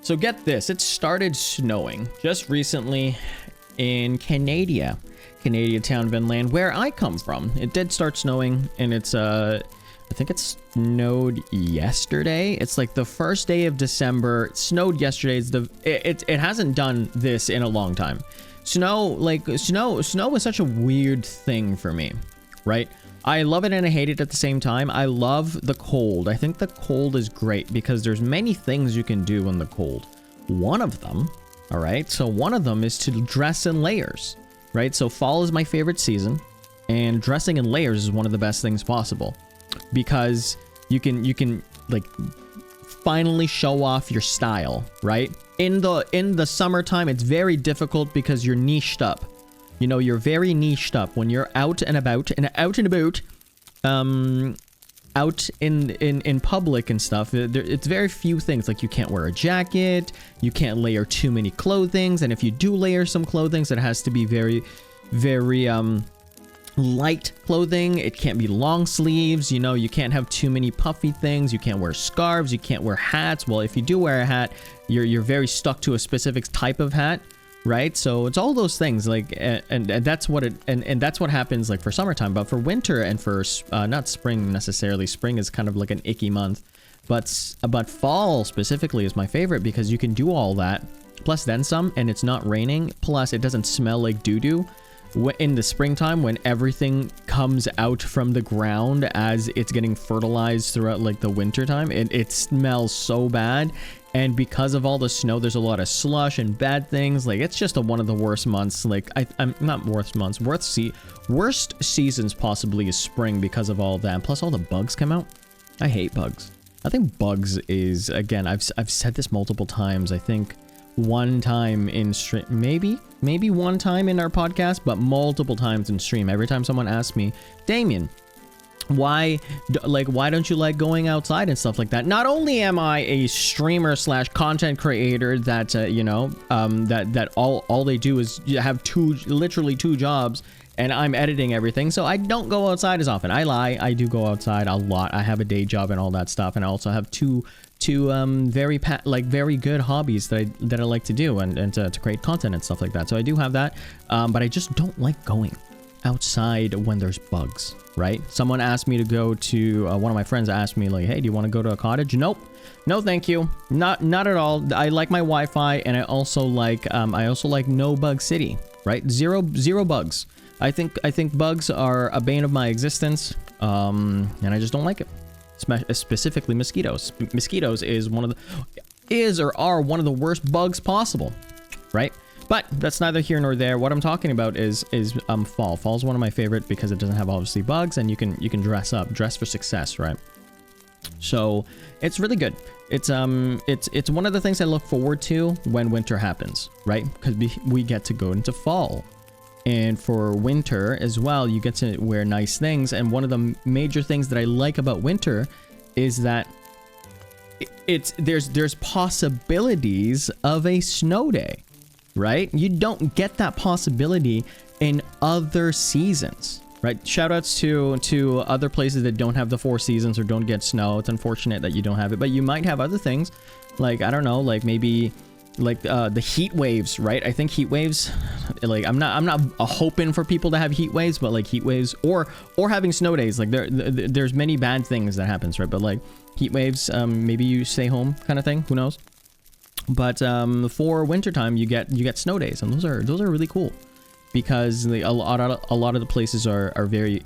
So get this, it started snowing just recently in Canada Town, Vinland, where I come from. It did start snowing, and it's I think it snowed yesterday. It's like the first day of December. It snowed yesterday. It hasn't done this in a long time. Snow is such a weird thing for me, right? I love it and I hate it at the same time. I love the cold. I think the cold is great because there's many things you can do in the cold. One of them, all right, so one of them is to dress in layers, right? So fall is my favorite season, and dressing in layers is one of the best things possible because you can like finally show off your style, right? In the summertime, it's very difficult because you're niched up. You know, you're very niched up when you're out and about, out in public and stuff. It's very few things. Like, you can't wear a jacket, you can't layer too many clothings, and if you do layer some clothing, it has to be very, very light clothing. It can't be long sleeves. You know, you can't have too many puffy things. You can't wear scarves. You can't wear hats. Well, if you do wear a hat, you're very stuck to a specific type of hat. Right, so it's all those things, like, and that's what it and that's what happens like for summertime. But for winter and for not spring necessarily, spring is kind of like an icky month, but fall specifically is my favorite because you can do all that plus then some, and it's not raining, plus it doesn't smell like doo-doo in the springtime when everything comes out from the ground as it's getting fertilized throughout like the winter time. It smells so bad. And because of all the snow, there's a lot of slush and bad things. Like, it's just one of the worst months. Like, I'm not worst months. Worst seasons possibly is spring because of all that. Plus, all the bugs come out. I hate bugs. I think bugs is, again, I've said this multiple times. I think one time in stream, maybe one time in our podcast, but multiple times in stream. Every time someone asks me, Damien, why don't you like going outside and stuff like that? Not only am I a streamer slash content creator that you know, that all they do is have literally two jobs, and I'm editing everything, so I don't go outside as often. I lie, I do go outside a lot. I have a day job and all that stuff, and I also have two very good hobbies that I like to do and to create content and stuff like that. So I do have that, but I just don't like going outside when there's bugs, right? Someone asked me to go to one of my friends asked me, like, hey, do you want to go to a cottage? Nope, no thank you, not at all. I like my Wi-Fi, and I also like no bug city, right? Zero bugs. I think bugs are a bane of my existence, and I just don't like it. Specifically mosquitoes. Mosquitoes are one of the worst bugs possible, right? But that's neither here nor there. What I'm talking about is fall. Fall is one of my favorite because it doesn't have obviously bugs, and you can dress for success, right? So it's really good. It's one of the things I look forward to when winter happens, right? Because we get to go into fall, and for winter as well, you get to wear nice things. And one of the major things that I like about winter is that there's possibilities of a snow day. Right? You don't get that possibility in other seasons, right? Shout outs to other places that don't have the 4 seasons or don't get snow. It's unfortunate that you don't have it, but you might have other things like, I don't know, like maybe like the heat waves, right? I think heat waves, like I'm not hoping for people to have heat waves, but like heat waves or having snow days, like there's many bad things that happens, right? But like heat waves, maybe you stay home kind of thing, who knows? But for wintertime, you get snow days, and those are really cool because a lot of the places are very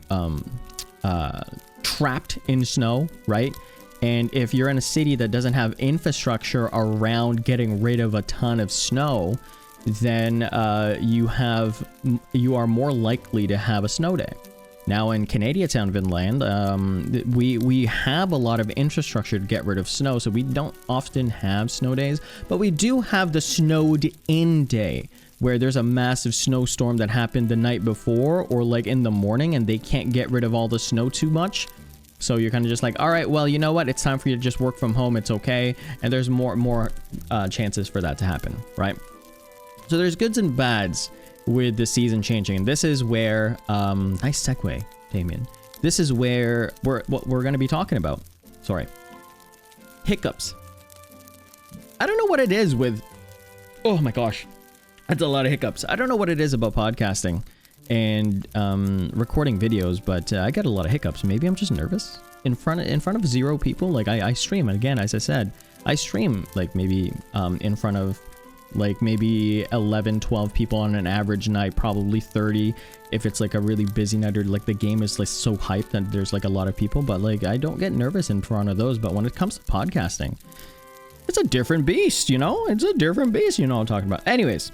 trapped in snow, right? And if you're in a city that doesn't have infrastructure around getting rid of a ton of snow, then you are more likely to have a snow day. Now in Canada Town, Vinland, we have a lot of infrastructure to get rid of snow, so we don't often have snow days, but we do have the snowed in day, where there's a massive snowstorm that happened the night before or like in the morning, and they can't get rid of all the snow too much. So you're kind of just like, all right, well, you know what? It's time for you to just work from home. It's okay. And there's more chances for that to happen, right? So there's goods and bads with the season changing, and this is where nice segue, Damien. This is where what we're going to be talking about. Sorry, hiccups. I don't know what it is with, oh my gosh, that's a lot of hiccups. I don't know what it is about podcasting and recording videos, but I get a lot of hiccups. Maybe I'm just nervous in front of 0 people. Like I stream, and again, as I said, I stream like maybe in front of like maybe 11, 12 people on an average night, probably 30 if it's like a really busy night or like the game is like so hyped that there's like a lot of people. But like I don't get nervous in front of those. But when it comes to podcasting, it's a different beast, you know? It's a different beast, you know what I'm talking about. Anyways,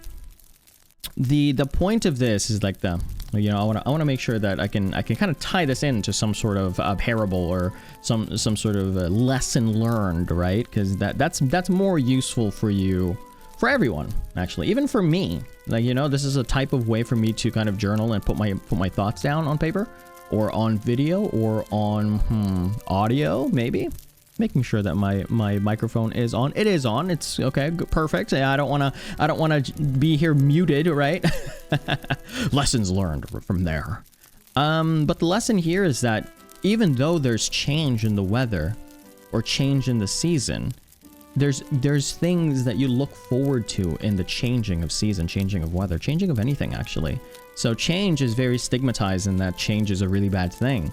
the point of this is like I want to make sure that I can kind of tie this into some sort of parable or some sort of lesson learned, right? Because that's more useful for you. For everyone, actually, even for me, like, you know, this is a type of way for me to kind of journal and put my thoughts down on paper or on video or on audio, maybe making sure that my microphone is on. It is on. It's okay. Perfect. I don't want to be here muted, right? Lessons learned from there. But the lesson here is that even though there's change in the weather or change in the season, there's things that you look forward to in the changing of season, changing of weather, changing of anything, actually. So change is very stigmatized in that change is a really bad thing.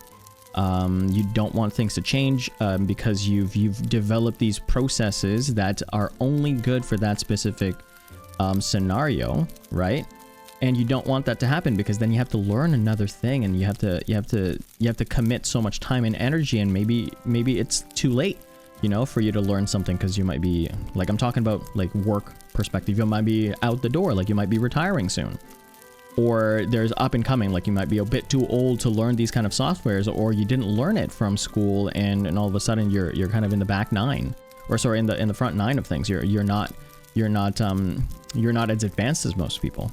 You don't want things to change because you've developed these processes that are only good for that specific scenario, right? And you don't want that to happen because then you have to learn another thing, and you have to commit so much time and energy, and maybe it's too late, you know, for you to learn something, because you might be, like, I'm talking about like work perspective, you might be out the door, like you might be retiring soon, or there's up and coming, like you might be a bit too old to learn these kind of softwares, or you didn't learn it from school, and all of a sudden you're kind of in the back nine, or sorry, in the front nine of things. You're not as advanced as most people,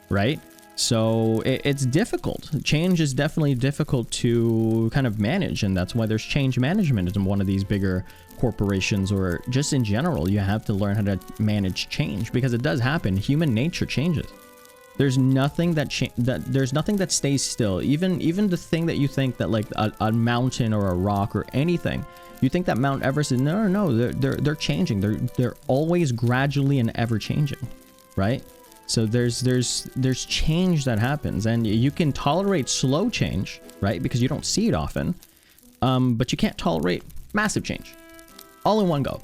right? So it's difficult. Change is definitely difficult to kind of manage, and that's why there's change management in one of these bigger corporations, or just in general. You have to learn how to manage change, because it does happen. Human nature changes. There's nothing there's nothing that stays still. Even the thing that you think that like a mountain or a rock or anything, you think that Mount Everest is no, they're changing. They're always gradually and ever changing, right? So there's change that happens, and you can tolerate slow change, right? Because you don't see it often, but you can't tolerate massive change all in one go,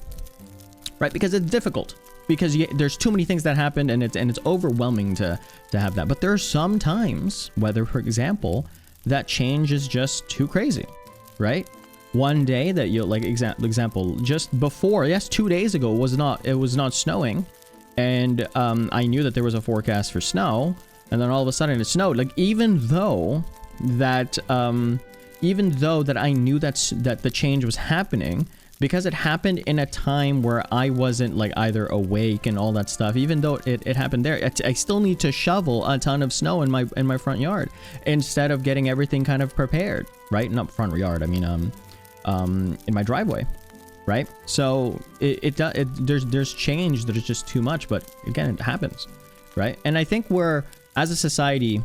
right? Because it's difficult, because there's too many things that happen, and it's overwhelming to have that. But there are some times, whether, for example, that change is just too crazy, right? One day that you like example, just before, yes, 2 days ago it was not snowing. And I knew that there was a forecast for snow, and then all of a sudden it snowed. Like, even though that I knew that the change was happening, because it happened in a time where I wasn't like either awake and all that stuff. Even though it happened there, I still need to shovel a ton of snow in my front yard instead of getting everything kind of prepared, right? Not front yard. I mean, in my driveway. Right? So there's change that is just too much, but again, it happens, right? And I think as a society,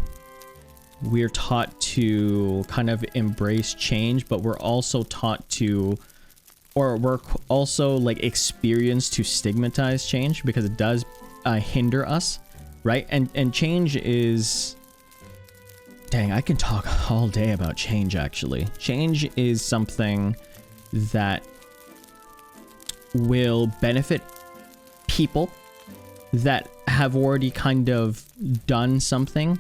we're taught to kind of embrace change, but we're also taught to, or we're also like experienced to stigmatize change, because it does hinder us, right? And change is, dang, I can talk all day about change, actually. Change is something that will benefit people that have already kind of done something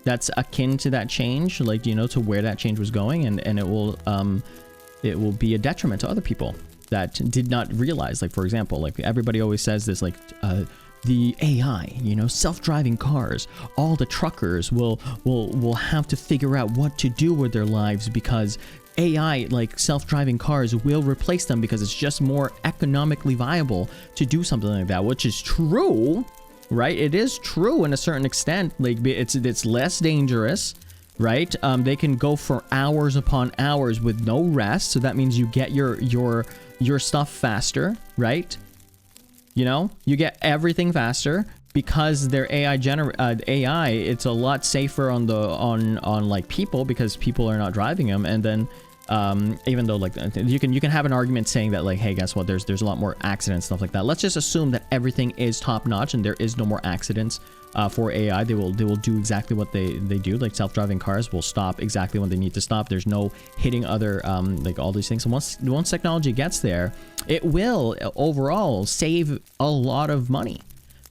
that's akin to that change, like, you know, to where that change was going, and it will be a detriment to other people that did not realize. Like, for example, like everybody always says this, like the AI, you know, self-driving cars, all the truckers will have to figure out what to do with their lives, because AI, like self-driving cars, will replace them, because it's just more economically viable to do something like that, which is true, right? It is true in a certain extent. Like, it's less dangerous, right? They can go for hours upon hours with no rest, so that means you get your stuff faster, right? You know, you get everything faster because they're AI. It's a lot safer on like people, because people are not driving them, and then Even though like you can have an argument saying that like, hey, guess what, there's a lot more accidents, stuff like that. Let's just assume that everything is top notch and there is no more accidents for AI. They will do exactly what they do. Like self-driving cars will stop exactly when they need to stop. There's no hitting other like all these things. And once technology gets there, it will overall save a lot of money,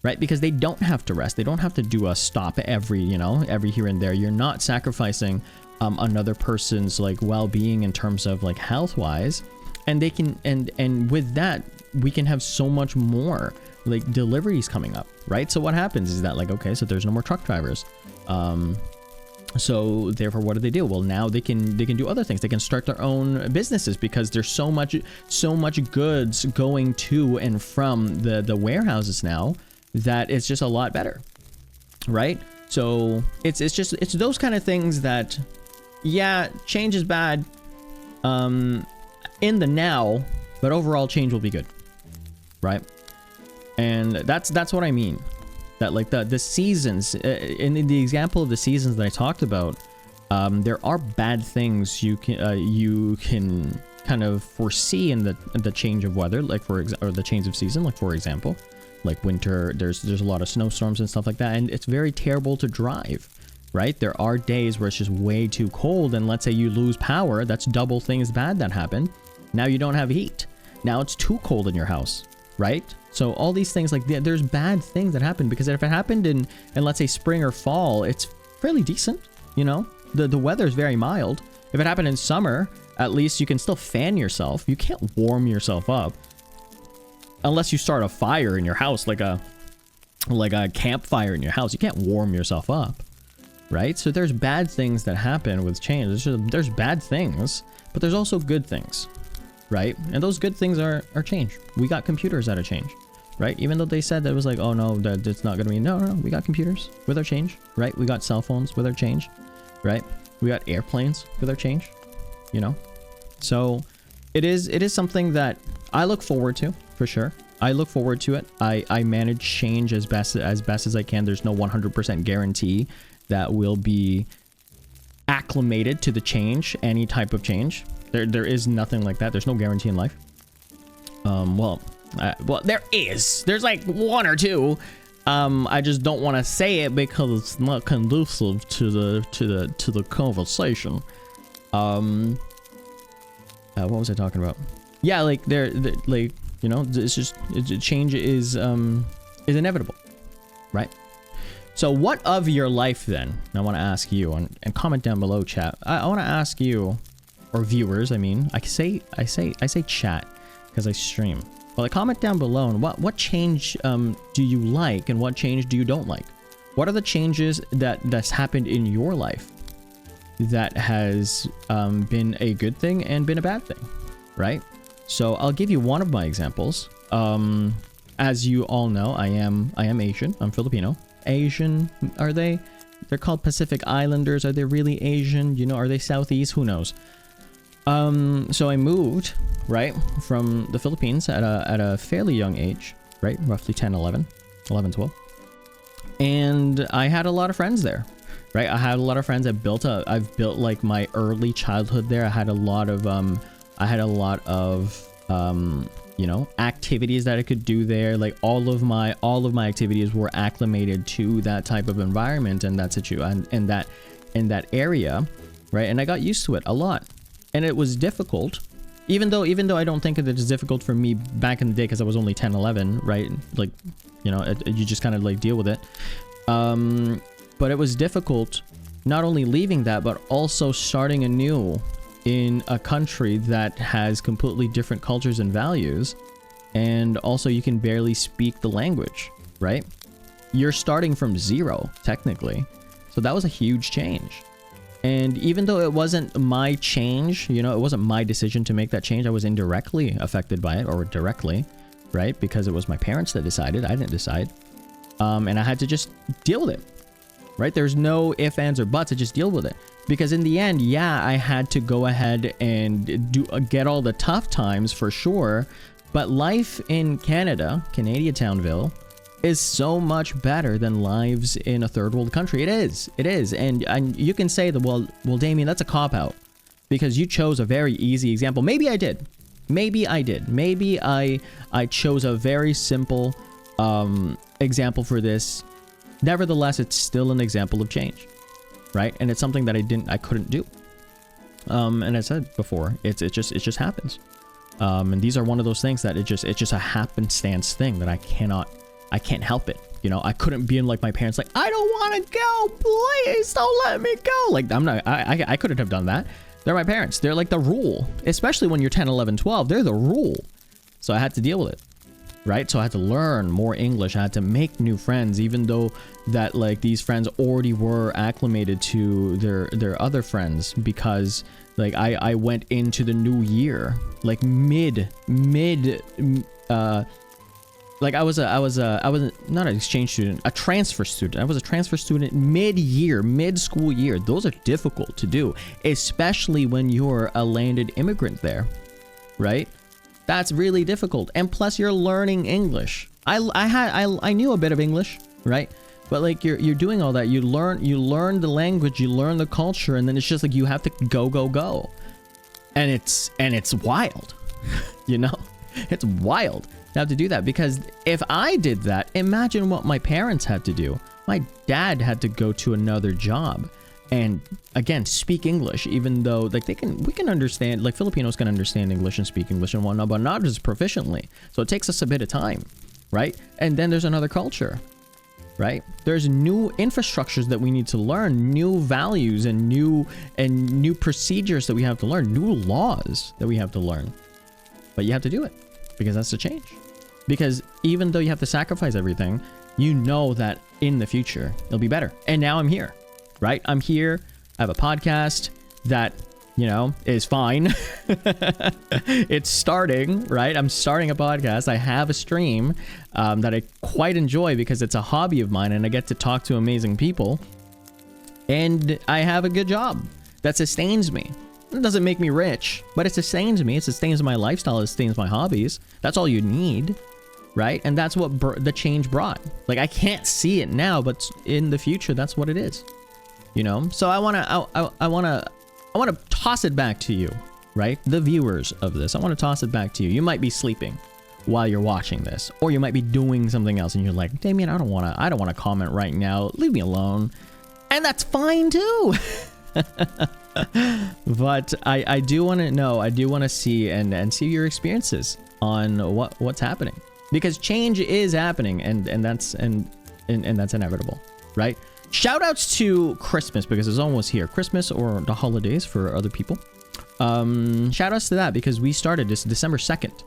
right? Because they don't have to rest. They don't have to do a stop every here and there. You're not sacrificing another person's like well-being in terms of like health-wise, and they can and with that we can have so much more like deliveries coming up, right? So what happens is that like, okay, so there's no more truck drivers, so therefore what do? Well, now they can do other things. They can start their own businesses because there's so much goods going to and from the warehouses now that it's just a lot better, right? So it's those kind of things that, yeah, change is bad in the now, but overall change will be good, right? And that's what I mean. That like the seasons, in the example of the seasons that I talked about, there are bad things you can kind of foresee in the change of weather, like or the change of season, like for example, like winter, there's a lot of snowstorms and stuff like that, and it's very terrible to drive, right? There are days where it's just way too cold, and let's say you lose power, that's double things bad that happen. Now you don't have heat. Now it's too cold in your house, right? So all these things, like there's bad things that happen, because if it happened in let's say spring or fall, it's fairly decent, you know? The weather is very mild. If it happened in summer, at least you can still fan yourself. You can't warm yourself up unless you start a fire in your house, like a campfire in your house. You can't warm yourself up, right? So there's bad things that happen with change. There's bad things, but there's also good things, right? And those good things are change. We got computers out of change, right? Even though they said that it was like, oh no, that it's not gonna be. No, we got computers with our change, right? We got cell phones with our change, right? We got airplanes with our change, you know? So it is something that I look forward to, for sure. I look forward to it. I manage change as best as I can. There's no 100% guarantee that we'll be acclimated to the change, any type of change. There is nothing like that. There's no guarantee in life. Well, there is. There's like one or two. I just don't want to say it because it's not conducive to the conversation. What was I talking about? Yeah, like they're like, you know, change is inevitable, right? So what of your life then? I want to ask you, and comment down below, chat. I want to ask you, or viewers, I mean, I say chat because I stream. Well, like, comment down below, and what change do you like, and what change do you don't like? What are the changes that's happened in your life that has been a good thing and been a bad thing, right? So I'll give you one of my examples. As you all know, I am Asian. I'm Filipino. Asian, are they? They're called Pacific Islanders. Are they really Asian? You know, are they Southeast? Who knows? So I moved, right, from the Philippines at a fairly young age, right? Roughly 10, 11, 12. And I had a lot of friends there, right? I had a lot of friends. I've built like my early childhood there. I had a lot of you know, activities that I could do there. Like all of my activities were acclimated to that type of environment and that situation and in that area, right? And I got used to it a lot. And it was difficult, even though I don't think that it's difficult for me back in the day because I was only 10, 11, right? Like, you know, you just kind of like deal with it. But it was difficult not only leaving that, but also starting anew in a country that has completely different cultures and values, and also you can barely speak the language, right? You're starting from zero, technically. So that was a huge change. And even though it wasn't my change, you know, it wasn't my decision to make that change, I was indirectly affected by it, or directly, right? Because it was my parents that decided, I didn't decide. And I had to just deal with it, right? There's no ifs, ands, or buts, I just deal with it. Because in the end, yeah, I had to go ahead and get all the tough times for sure. But life in Canada, Canadiatownville, is so much better than lives in a third world country. It is. And you can say that, well, Damien, that's a cop-out. because you chose a very easy example. Maybe I did. Maybe I chose a very simple example for this. Nevertheless, it's still an example of change, right? And it's something that I couldn't do. And I said before, it just happens. And these are one of those things that it's just a happenstance thing that I can't help it. You know, I couldn't be in like my parents, like, I don't want to go, please don't let me go. Like, I couldn't have done that. They're my parents. They're like the rule, especially when you're 10, 11, 12, they're the rule. So I had to deal with it, right? So I had to learn more English. I had to make new friends, even though that like these friends already were acclimated to their other friends, because like I went into the new year, like like I was not an exchange student, a transfer student. I was a transfer student mid-school year. Those are difficult to do, especially when you're a landed immigrant there, right? That's really difficult. And plus you're learning English. I knew a bit of English, right? But like you're doing all that. You learn the language, you learn the culture, and then it's just like you have to go. And it's wild. You know? It's wild. Have to do that, because if I did that, imagine what my parents had to do. My dad had to go to another job and again speak English, even though like we can understand, like Filipinos can understand English and speak English and whatnot, but not as proficiently. So it takes us a bit of time, right? And then there's another culture, right? There's new infrastructures that we need to learn, new values and new procedures that we have to learn, new laws that we have to learn. But you have to do it, because that's the change. Because even though you have to sacrifice everything, you know that in the future it'll be better. And now I'm here, right? I'm here. I have a podcast that, you know, is fine. It's starting, right? I'm starting a podcast. I have a stream that I quite enjoy because it's a hobby of mine and I get to talk to amazing people. And I have a good job that sustains me. It doesn't make me rich, but it sustains me. It sustains my lifestyle. It sustains my hobbies. That's all you need, right? And that's what the change brought. Like, I can't see it now, but in the future, that's what it is, you know? So I want to toss it back to you, right? The viewers of this, I want to toss it back to you. You might be sleeping while you're watching this, or you might be doing something else and you're like, Damien, I don't want to comment right now. Leave me alone. And that's fine too. But I do want to know, I do want to see and see your experiences on what's happening, because change is happening, and that's inevitable, right? Shout outs to Christmas, because it's almost here. Christmas, or the holidays for other people. Shout outs to that, because we started this December 2nd.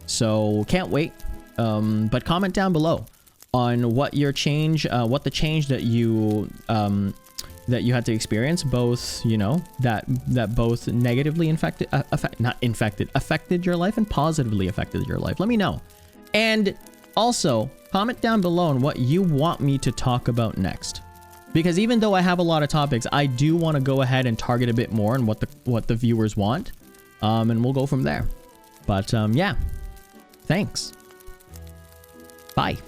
So can't wait. But comment down below on what your change, what the change that you had to experience, both, you know, that both negatively affected your life and positively affected your life. Let me know. And also comment down below on what you want me to talk about next, because even though I have a lot of topics, I do want to go ahead and target a bit more on what the viewers want, and we'll go from there. But yeah, thanks. Bye.